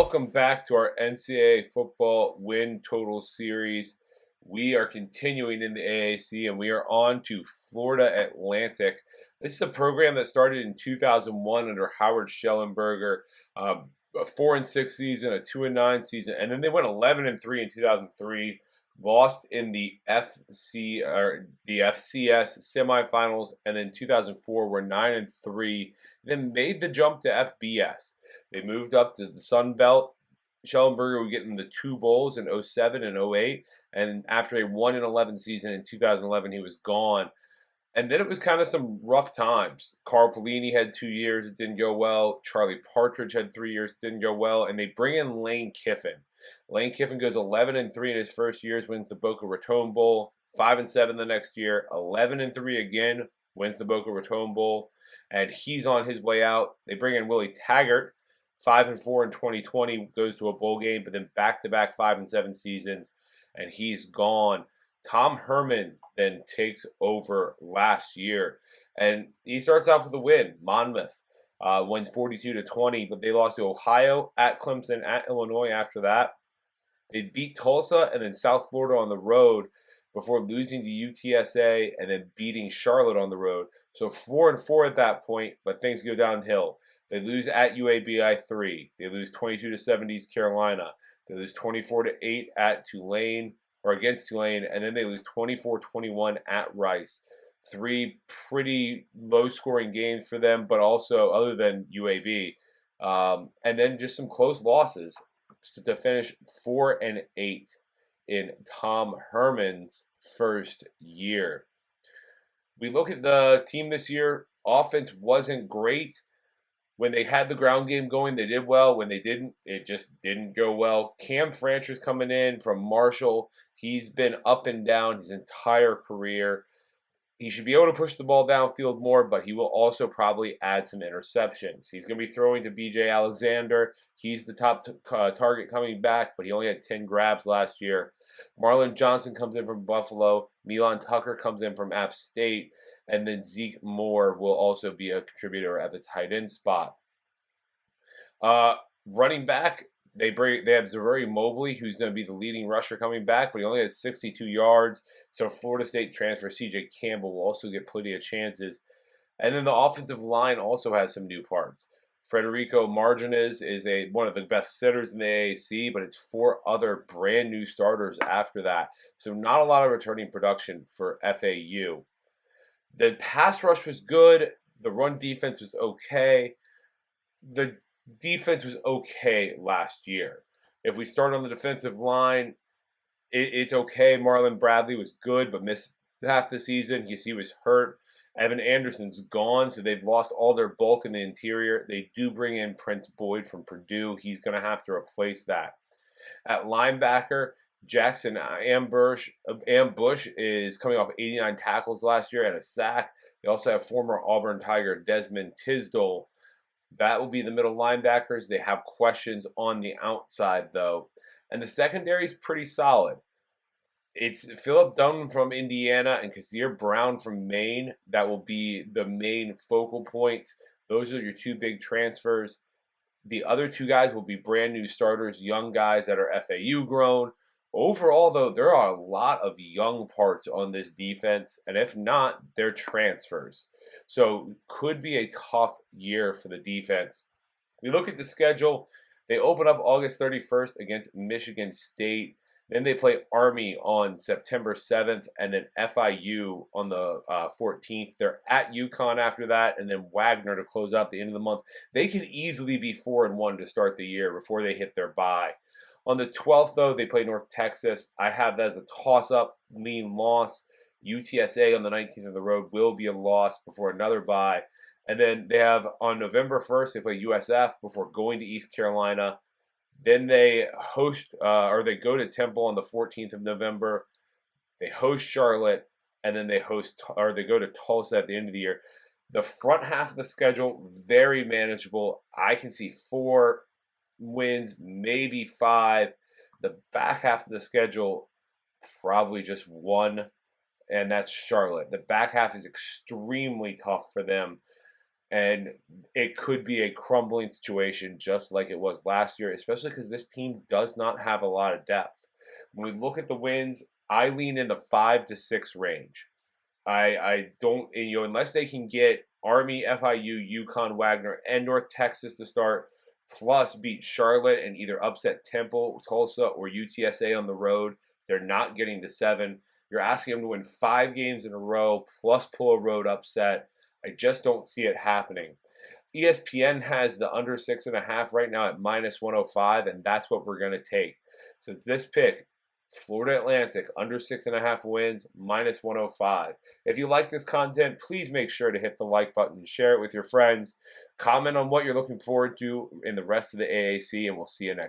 Welcome back to our NCAA football win total series. We are continuing in the AAC and we are on to Florida Atlantic. This is a program that started in 2001 under Howard Schellenberger, a 4-6 season, a 2-9 season, and then they went 11-3 in 2003. Lost in the FCS semifinals, and then 2004 were 9-3. Then made the jump to FBS. They moved up to the Sun Belt. Schellenberger would get in the two bowls in 07 and 08. And after a 1-11 season in 2011, he was gone. And then it was kind of some rough times. Carl Pelini had 2 years, it didn't go well. Charlie Partridge had 3 years, it didn't go well. And they bring in Lane Kiffin. Lane Kiffin goes 11-3 in his first years, wins the Boca Raton Bowl. 5-7 the next year, 11-3 again, wins the Boca Raton Bowl. And he's on his way out. They bring in Willie Taggart. 5-4 in 2020, goes to a bowl game, but then back-to-back 5-7 seasons, and he's gone. Tom Herman then takes over last year, and he starts out with a win. Monmouth wins 42-20, but they lost to Ohio, at Clemson, at Illinois after that. They beat Tulsa and then South Florida on the road before losing to UTSA and then beating Charlotte on the road. So 4-4 at that point, but things go downhill. They lose at UAB by 3. They lose 22-7 East Carolina. They lose 24-8 at Tulane, or against Tulane, and then they lose 24-21 at Rice. 3 pretty low-scoring games for them, but also other than UAB. And then just some close losses to finish 4-8 in Tom Herman's first year. We look at the team this year. Offense wasn't great. When they had the ground game going, they did well. When they didn't, it just didn't go well. Cam Francher's coming in from Marshall. He's been up and down his entire career. He should be able to push the ball downfield more, but he will also probably add some interceptions. He's going to be throwing to B.J. Alexander. He's the top target coming back, but he only had 10 grabs last year. Marlon Johnson comes in from Buffalo. Milan Tucker comes in from App State. And then Zeke Moore will also be a contributor at the tight end spot. Running back, they have Zavuri Mobley, who's going to be the leading rusher coming back, but he only had 62 yards. So Florida State transfer C.J. Campbell will also get plenty of chances. And then the offensive line also has some new parts. Federico Martinez is one of the best setters in the AAC, but it's 4 other brand new starters after that. So not a lot of returning production for FAU. The pass rush was good. The run defense was okay. The defense was okay last year. If we start on the defensive line, it's okay. Marlon Bradley was good, but missed half the season. He was hurt. Evan Anderson's gone, so they've lost all their bulk in the interior. They do bring in Prince Boyd from Purdue. He's going to have to replace that. At linebacker, Jackson Ambush is coming off 89 tackles last year and a sack. They also have former Auburn Tiger Desmond Tisdale. That will be the middle linebackers. They have questions on the outside, though. And the secondary is pretty solid. It's Philip Dunn from Indiana and Kazir Brown from Maine. That will be the main focal points. Those are your 2 big transfers. The other 2 guys will be brand new starters, young guys that are FAU grown. Overall, though, there are a lot of young parts on this defense, and if not, they're transfers. So could be a tough year for the defense. We look at the schedule. They open up August 31st against Michigan State. Then they play Army on September 7th, and then FIU on the 14th. They're at UConn after that, and then Wagner to close out the end of the month. They could easily be 4-1 to start the year before they hit their bye. On the 12th, though, they play North Texas. I have that as a toss-up, lean loss. UTSA on the 19th on the road will be a loss before another bye. And then they have, on November 1st, they play USF before going to East Carolina. Then they they go to Temple on the 14th of November. They host Charlotte, and then they go to Tulsa at the end of the year. The front half of the schedule, very manageable. I can see 4 wins, maybe 5. The back half of the schedule, probably just 1, and that's Charlotte. The back half is extremely tough for them. And it could be a crumbling situation just like it was last year, especially because this team does not have a lot of depth. When we look at the wins, I lean in the 5 to 6 range. I don't, unless they can get Army, FIU, UConn, Wagner, and North Texas to start, plus beat Charlotte and either upset Temple, Tulsa, or UTSA on the road, they're not getting to 7. You're asking them to win 5 games in a row plus pull a road upset. I just don't see it happening. ESPN has the under 6.5 right now at -105, and that's what we're going to take. So this pick, Florida Atlantic, under 6.5 wins, -105. If you like this content, please make sure to hit the like button, share it with your friends, comment on what you're looking forward to in the rest of the AAC, and we'll see you next time.